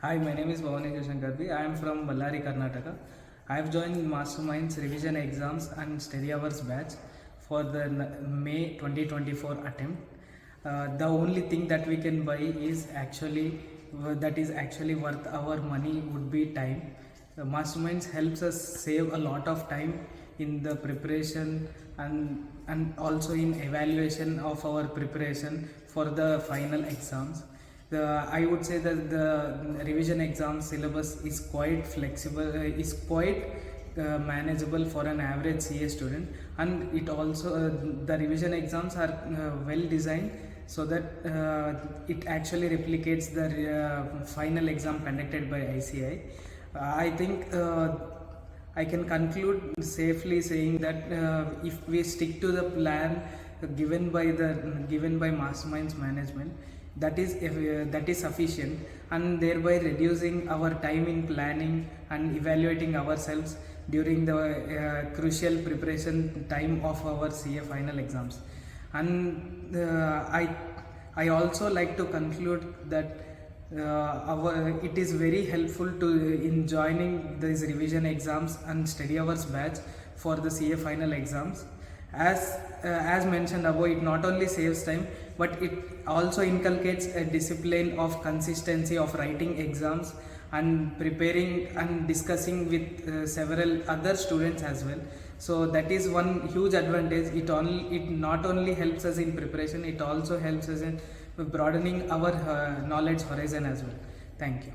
Hi, my name is Bhavani Garbi. I am from Bellary, Karnataka. I have joined Masterminds revision exams and study hours batch for the May 2024 attempt. The only thing that we can buy is actually worth our money would be time. Masterminds helps us save a lot of time in the preparation and also in evaluation of our preparation for the final exams. I would say that the revision exam syllabus is quite flexible, is quite manageable for an average CA student, and it also the revision exams are well designed so that it actually replicates the final exam conducted by ICI. I think I can conclude safely saying that if we stick to the plan given by Masterminds management, that is sufficient, and thereby reducing our time in planning and evaluating ourselves during the crucial preparation time of our CA final exams. And I also like to conclude that it is very helpful in joining these revision exams and study hours batch for the CA final exams. As mentioned above, it not only saves time, but it also inculcates a discipline of consistency of writing exams and preparing and discussing with several other students as well. So that is one huge advantage. It not only helps us in preparation, it also helps us in broadening our knowledge horizon as well. Thank you.